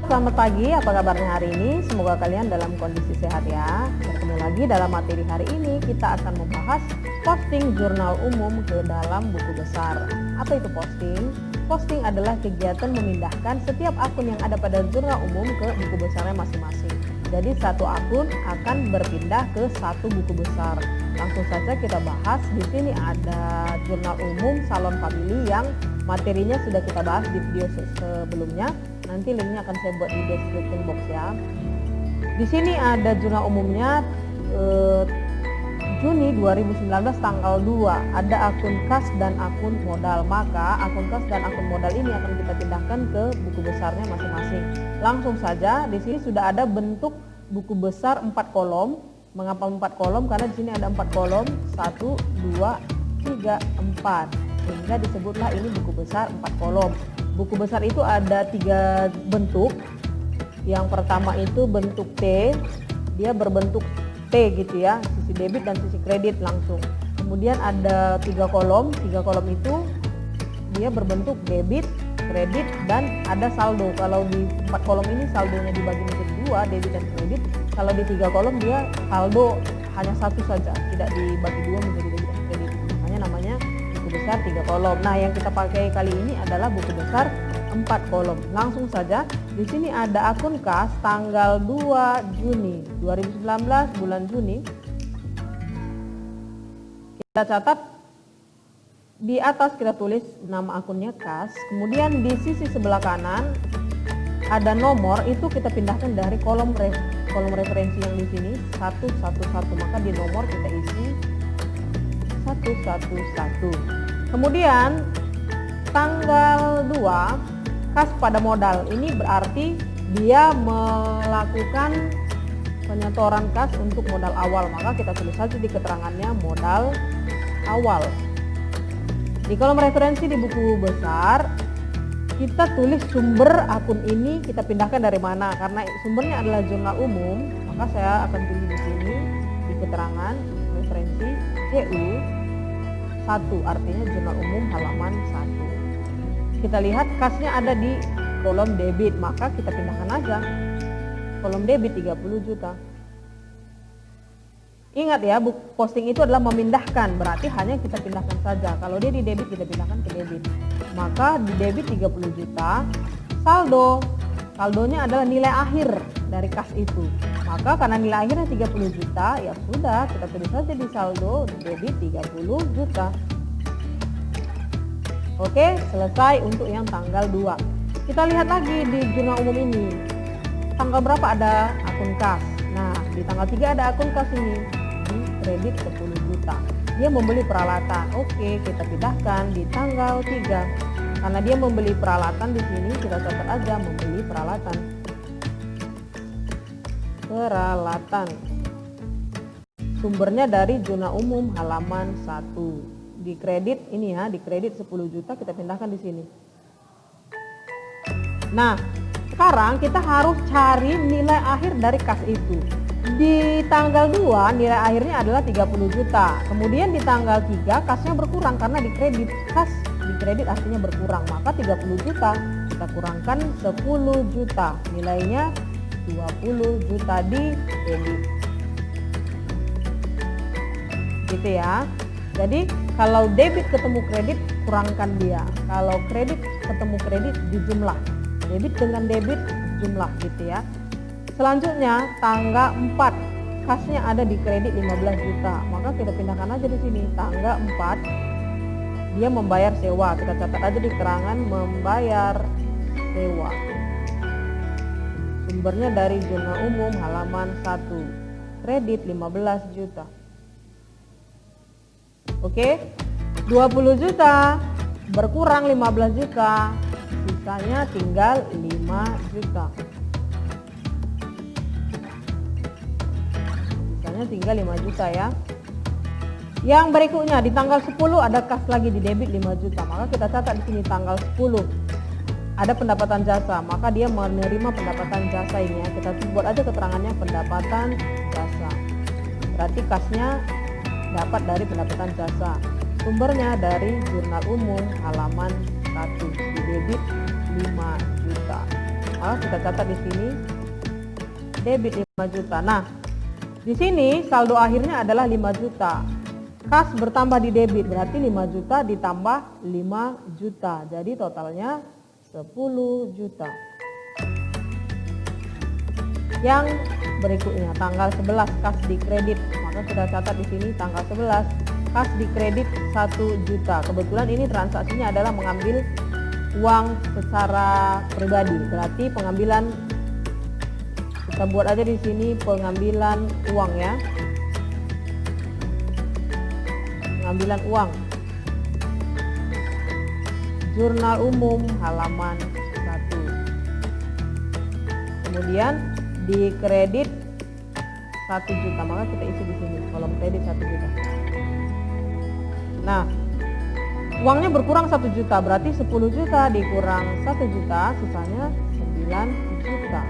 selamat pagi. Apa kabarnya hari ini? Semoga kalian dalam kondisi sehat ya. Bertemu lagi dalam materi hari ini. Kita akan membahas posting jurnal umum ke dalam buku besar. Apa itu posting? Posting adalah kegiatan memindahkan setiap akun yang ada pada jurnal umum ke buku besarnya masing-masing. Jadi satu akun akan berpindah ke satu buku besar. Langsung saja kita bahas. Di sini ada jurnal umum Salon Family yang materinya sudah kita bahas di video sebelumnya. Nanti linknya akan saya buat di description box ya. Di sini ada jurnal umumnya Juni 2019 tanggal 2. Ada akun kas dan akun modal. Maka akun kas dan akun modal ini akan kita pindahkan ke buku besarnya masing-masing. Langsung saja di sini sudah ada bentuk buku besar 4 kolom. Mengapa 4 kolom? Karena di sini ada 4 kolom. 1, 2, 3, 4. Sehingga disebutlah ini buku besar 4 kolom. Buku besar itu ada 3 bentuk. Yang pertama itu bentuk T, dia berbentuk T gitu ya, sisi debit dan sisi kredit langsung. Kemudian ada 3 kolom, 3 kolom itu dia berbentuk debit, kredit, dan ada saldo. Kalau di 4 kolom ini saldonya dibagi menjadi 2, debit dan kredit. Kalau di 3 kolom dia saldo hanya satu saja, tidak dibagi 2 menjadi debit dan kredit. Makanya namanya buku besar 3 kolom. Nah, yang kita pakai kali ini adalah buku besar 4 kolom. Langsung saja, di sini ada akun kas tanggal 2 Juni 2019 bulan Juni. Kita catat di atas, kita tulis nama akunnya kas. Kemudian di sisi sebelah kanan ada nomor, itu kita pindahkan dari kolom referensi yang di sini 111. Maka di nomor kita isi 111. Kemudian tanggal 2 kas pada modal. Ini berarti dia melakukan penyetoran kas untuk modal awal. Maka kita tulis saja di keterangannya modal awal. Di kolom referensi di buku besar kita tulis sumber akun ini kita pindahkan dari mana. Karena sumbernya adalah jurnal umum, maka saya akan tulis di sini di keterangan referensi CU 1, artinya jurnal umum halaman 1. Kita lihat kasnya ada di kolom debit, maka kita pindahkan aja. Kolom debit 30 juta. Ingat ya, posting itu adalah memindahkan, berarti hanya kita pindahkan saja. Kalau dia di debit, kita pindahkan ke debit. Maka di debit 30 juta, saldonya adalah nilai akhir dari kas itu. Maka karena nilai akhirnya 30 juta, ya sudah, kita tulis saja di saldo debit 30 juta. Oke, selesai untuk yang tanggal 2. Kita lihat lagi di jurnal umum ini. Tanggal berapa ada akun kas? Nah, di tanggal 3 ada akun kas ini. Di kredit 10 juta. Dia membeli peralatan. Oke, kita pindahkan di tanggal 3. Karena dia membeli peralatan di sini, kita catat aja membeli peralatan. Sumbernya dari jurnal umum halaman 1. Di kredit ini ya, di kredit 10 juta kita pindahkan di sini. Nah, sekarang kita harus cari nilai akhir dari kas itu. Di tanggal 2 nilai akhirnya adalah 30 juta. Kemudian di tanggal 3 kasnya berkurang karena di kredit. Kas di kredit artinya berkurang, maka 30 juta kita kurangkan 10 juta. Nilainya 20 juta di debit. Gitu ya. Jadi kalau debit ketemu kredit, kurangkan dia. Kalau kredit ketemu kredit, dijumlah. Debit dengan debit, jumlah gitu ya. Selanjutnya tanggal 4, kasnya ada di kredit 15 juta. Maka kita pindahkan aja di sini. Tanggal 4, dia membayar sewa. Kita catat aja di keterangan membayar sewa. Sumbernya dari jurnal umum halaman 1. Kredit 15 juta. Oke, 20 juta berkurang 15 juta, sisanya tinggal 5 juta. Sisanya tinggal 5 juta ya. Yang berikutnya di tanggal 10 ada kas lagi di debit 5 juta. Maka kita catat di sini tanggal 10 ada pendapatan jasa, maka dia menerima pendapatan jasa ini ya. Kita buat aja keterangannya pendapatan jasa. Berarti kasnya dapat dari pendapatan jasa. Sumbernya dari jurnal umum halaman 1. Di debit 5 juta. Kita catat di sini debit 5 juta. Nah, di sini saldo akhirnya adalah 5 juta. Kas bertambah di debit berarti 5 juta ditambah 5 juta. Jadi totalnya 10 juta. Yang berikutnya tanggal 11 kas di kredit. Maka kita catat di sini tanggal 11 kas di kredit 1 juta. Kebetulan ini transaksinya adalah mengambil uang secara pribadi. Berarti pengambilan, kita buat aja di sini pengambilan uang ya. Pengambilan uang. Jurnal umum halaman 1. Kemudian di kredit 1 juta, maka kita isi di sini kolom kredit 1 juta. Nah, uangnya berkurang 1 juta, berarti 10 juta dikurang 1 juta, sisanya 9 juta.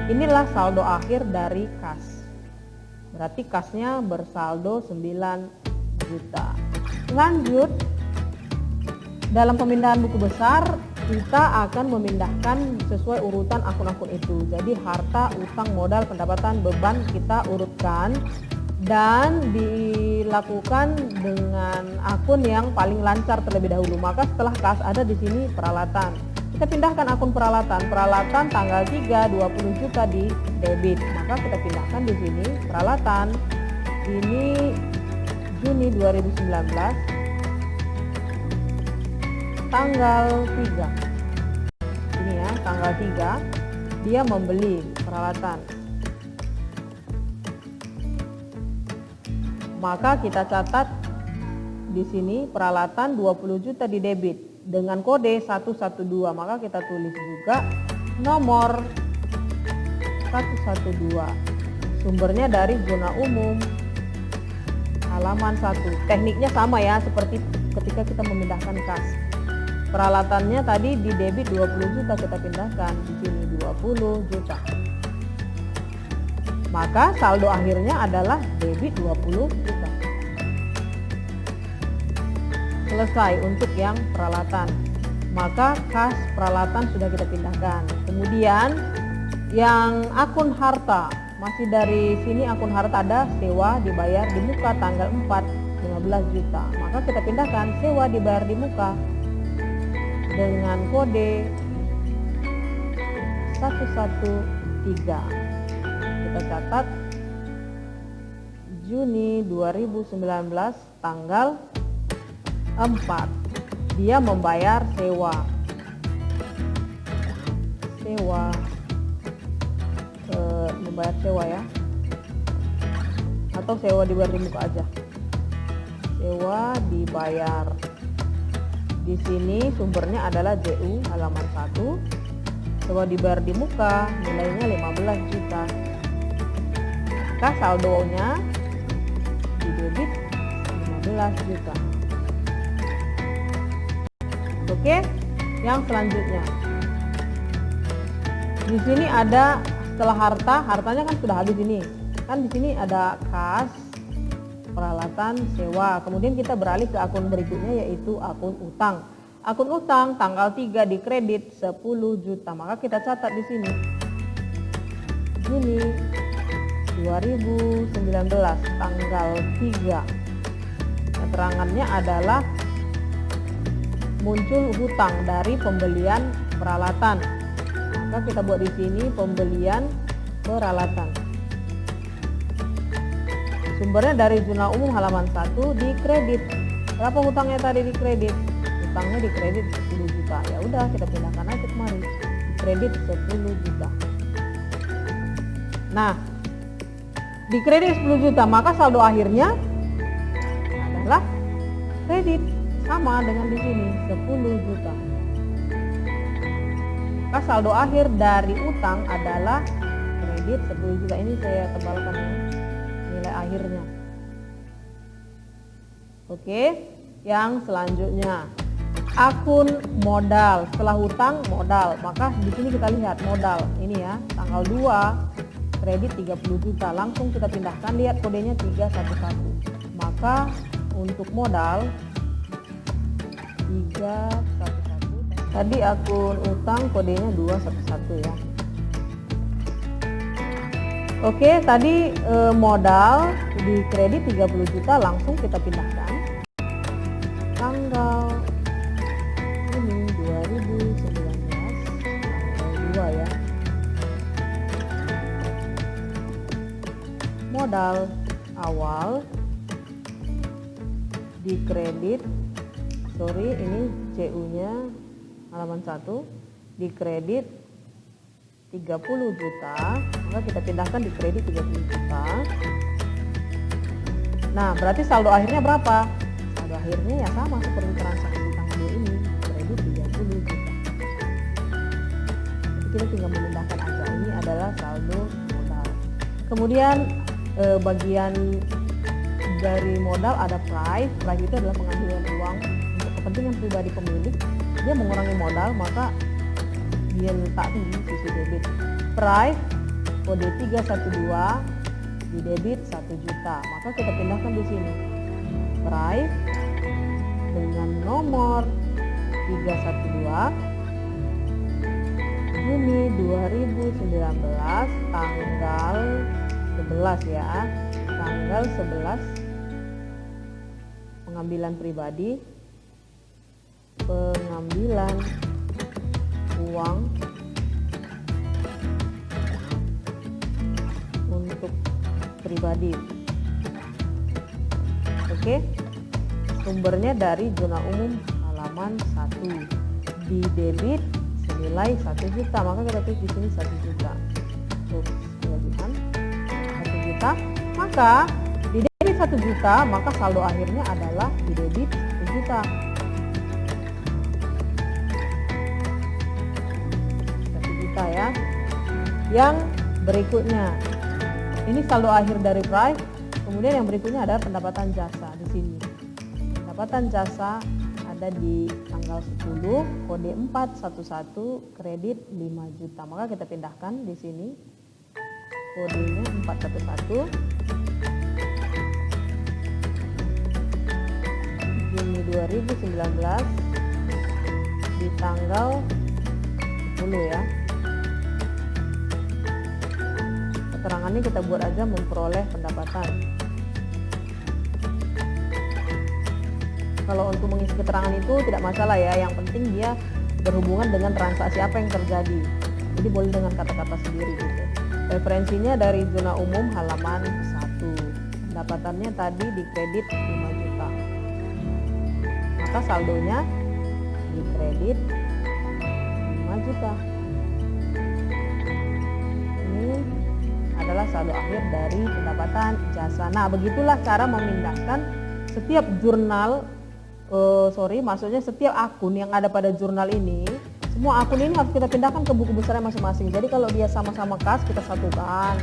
Inilah saldo akhir dari kas. Berarti kasnya bersaldo 9 juta. Lanjut, dalam pemindahan buku besar kita akan memindahkan sesuai urutan akun-akun itu. Jadi harta, utang, modal, pendapatan, beban kita urutkan dan dilakukan dengan akun yang paling lancar terlebih dahulu. Maka setelah kas ada di sini peralatan. Kita pindahkan akun peralatan. Peralatan tanggal 3 20 juta di debit. Maka kita pindahkan di sini peralatan. Ini Juni 2019 tanggal 3. Ini ya, tanggal 3 dia membeli peralatan. Maka kita catat di sini peralatan 20 juta di debit dengan kode 112. Maka kita tulis juga nomor 112. Sumbernya dari zona umum halaman 1. Tekniknya sama ya seperti ketika kita memindahkan kas. Peralatannya tadi di debit 20 juta kita pindahkan di sini 20 juta. Maka saldo akhirnya adalah debit 20 juta. Selesai untuk yang peralatan. Maka kas peralatan sudah kita pindahkan. Kemudian yang akun harta, masih dari sini akun harta ada sewa dibayar di muka tanggal 4 15 juta. Maka kita pindahkan sewa dibayar di muka dengan kode 113. Kita catat Juni 2019 tanggal 4. Dia membayar sewa membayar sewa ya, atau sewa dibayar di muka aja. Sewa dibayar. Di sini sumbernya adalah JU halaman 1. Sewa dibayar di muka nilainya 15 juta. Maka saldonya di debit 15 juta. Oke, yang selanjutnya. Di sini ada setelah hartanya kan sudah habis ini. Kan di sini ada kas, peralatan, sewa. Kemudian kita beralih ke akun berikutnya yaitu akun utang. Akun utang tanggal 3 di kredit 10 juta. Maka kita catat di sini. Juni 2019 tanggal 3. Keterangannya adalah muncul hutang dari pembelian peralatan. Maka kita buat di sini pembelian peralatan. Sumbernya dari zona umum halaman 1 di kredit. Berapa hutangnya tadi di kredit? Hutangnya di kredit 10 juta. Ya udah kita pindahkan aja kemari. Di kredit 10 juta. Nah, di kredit 10 juta maka saldo akhirnya adalah kredit sama dengan di sini 10 juta. Maka saldo akhir dari utang adalah kredit 10 juta. Ini saya tebalkan ya, nilai akhirnya. Oke, yang selanjutnya akun modal. Setelah hutang modal, maka di sini kita lihat modal. Ini ya, tanggal 2 kredit 30 juta. Langsung kita pindahkan, lihat kodenya 311. Maka untuk modal 311 Tadi akun utang kodenya 211 ya. Oke, tadi modal di kredit 30 juta langsung kita pindahkan. Tanggal ini 2019 tanggal 2 ya. Modal awal di kredit, ini CU-nya halaman 1, di kredit 30 juta, maka kita pindahkan di kredit 30 juta. Nah, berarti saldo akhirnya berapa? Saldo akhirnya ya sama seperti transaksi tanggal 2 ini, kredit 30 juta. Jadi kita tinggal memindahkan aja, ini adalah saldo modal. Kemudian bagian dari modal ada price itu adalah pengambilan uang untuk kepentingan pribadi pemilik. Dia mengurangi modal, maka dia letak di sisi debit. Price kode 312 di debit 1 juta, maka kita pindahkan di sini. Price dengan nomor 312 Juni 2019 tanggal 11 ya, tanggal 11 pengambilan pribadi, pengambilan uang untuk pribadi. Oke, sumbernya dari zona umum halaman 1, di debit senilai 1 juta, maka kita tulis di sini 1 juta. Kelebihan 1 juta, maka di debit 1 juta, maka saldo akhirnya adalah di debit 1 juta. 1 juta ya. Yang berikutnya, ini saldo akhir dari price. Kemudian yang berikutnya adalah pendapatan jasa di sini. Pendapatan jasa ada di tanggal 10, kode 411, kredit 5 juta. Maka kita pindahkan di sini. Kodenya 411. Juni 2019 di tanggal 10 ya. Keterangannya kita buat aja memperoleh pendapatan. Kalau untuk mengisi keterangan itu tidak masalah ya, yang penting dia berhubungan dengan transaksi apa yang terjadi. Jadi boleh dengan kata-kata sendiri gitu. Referensinya dari zona umum halaman 1. Pendapatannya tadi di kredit 5 juta. Maka saldonya di kredit 5 juta. Ini adalah saldo akhir dari pendapatan jasa. Nah, begitulah cara memindahkan setiap jurnal, maksudnya setiap akun yang ada pada jurnal ini. Semua akun ini harus kita pindahkan ke buku besarnya masing-masing. Jadi kalau dia sama-sama kas, kita satukan.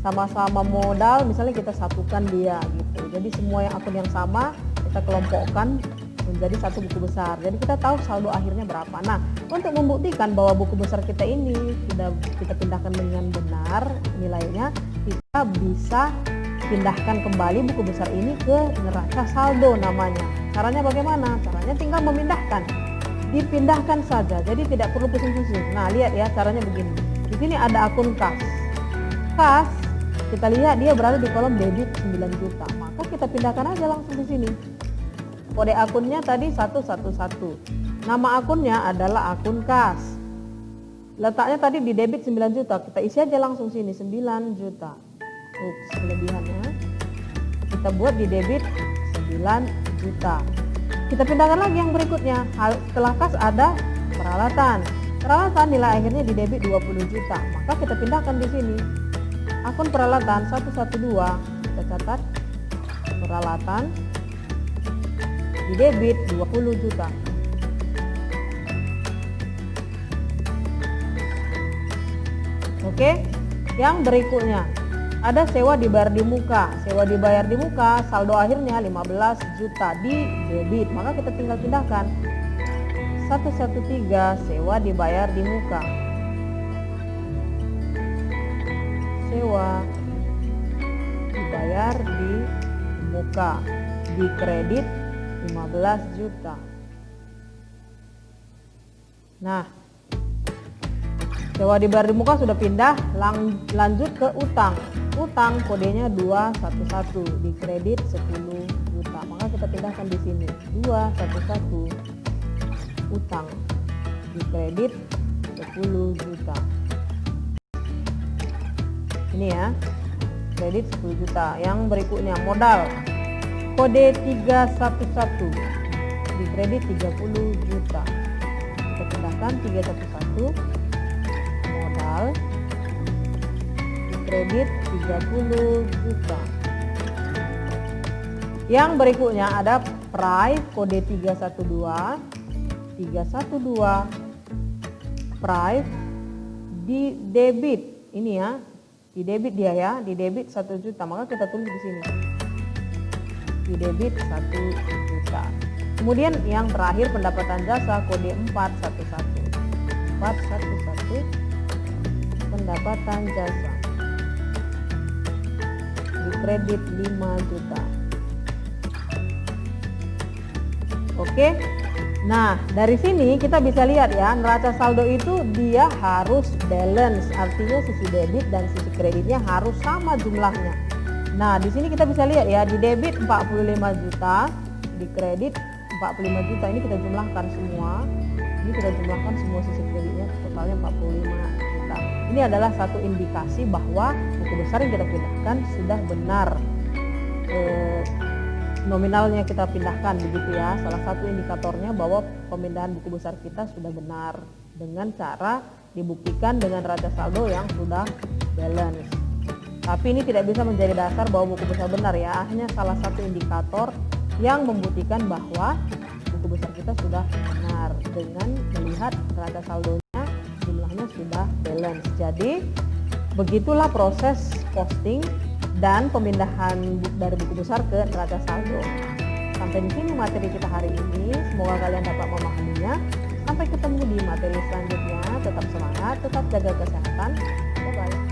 Sama-sama modal, misalnya kita satukan dia gitu. Jadi semua yang akun yang sama kita kelompokkan menjadi satu buku besar. Jadi kita tahu saldo akhirnya berapa. Nah, untuk membuktikan bahwa buku besar kita ini sudah kita pindahkan dengan benar nilainya, kita bisa pindahkan kembali buku besar ini ke neraca saldo namanya. Caranya bagaimana? Caranya tinggal memindahkan. Dipindahkan saja, jadi tidak perlu pusing-pusing. Nah, lihat ya caranya begini. Di sini ada akun kas. Kas, kita lihat dia berada di kolom debit 9 juta. Maka kita pindahkan aja langsung di sini. Kode akunnya tadi 111. Nama akunnya adalah akun kas. Letaknya tadi di debit 9 juta. Kita isi aja langsung sini 9 juta. Kelebihannya kita buat di debit 9 juta. Kita pindahkan lagi yang berikutnya. Setelah kas ada peralatan. Peralatan nilai akhirnya di debit 20 juta. Maka kita pindahkan di sini. Akun peralatan 112. Kita catat peralatan di debit 20 juta. Oke. Yang berikutnya ada sewa dibayar di muka. Sewa dibayar di muka, saldo akhirnya 15 juta di debit. Maka kita tinggal pindahkan 113 sewa dibayar di muka. Sewa dibayar di muka, di kredit 15 juta. Nah, sewa dibayar di muka sudah pindah, lanjut ke utang. Utang kodenya 211, di kredit 10 juta. Maka kita pindahkan di sini 211 utang, di kredit 10 juta. Ini ya, kredit 10 juta. Yang berikutnya modal, kode 311, di kredit 30 juta. Kita pindahkan 311 modal, di kredit 30 juta. Yang berikutnya ada price kode 312 price di debit. Ini ya, di debit dia ya, di debit 1 juta. Maka kita tulis di sini, di debit 1 juta. Kemudian yang terakhir pendapatan jasa kode 411 pendapatan jasa, di kredit 5 juta. Oke. Nah, dari sini kita bisa lihat ya, neraca saldo itu dia harus balance, artinya sisi debit dan sisi kreditnya harus sama jumlahnya. Nah, di sini kita bisa lihat ya, di debit 45 juta, di kredit 45 juta. Ini kita jumlahkan semua. Ini kita jumlahkan semua sisi kreditnya, totalnya 45 juta. Ini adalah satu indikasi bahwa buku besar yang kita pindahkan sudah benar. Nominalnya kita pindahkan, begitu ya. Salah satu indikatornya bahwa pemindahan buku besar kita sudah benar dengan cara dibuktikan dengan neraca saldo yang sudah balance. Tapi ini tidak bisa menjadi dasar bahwa buku besar benar ya, hanya salah satu indikator yang membuktikan bahwa buku besar kita sudah benar dengan melihat neraca saldonya jumlahnya sudah balance. Jadi begitulah proses posting dan pemindahan dari buku besar ke neraca saldo. Sampai di sini materi kita hari ini. Semoga kalian dapat memahaminya. Sampai ketemu di materi selanjutnya. Tetap semangat, tetap jaga kesehatan. Bye-bye.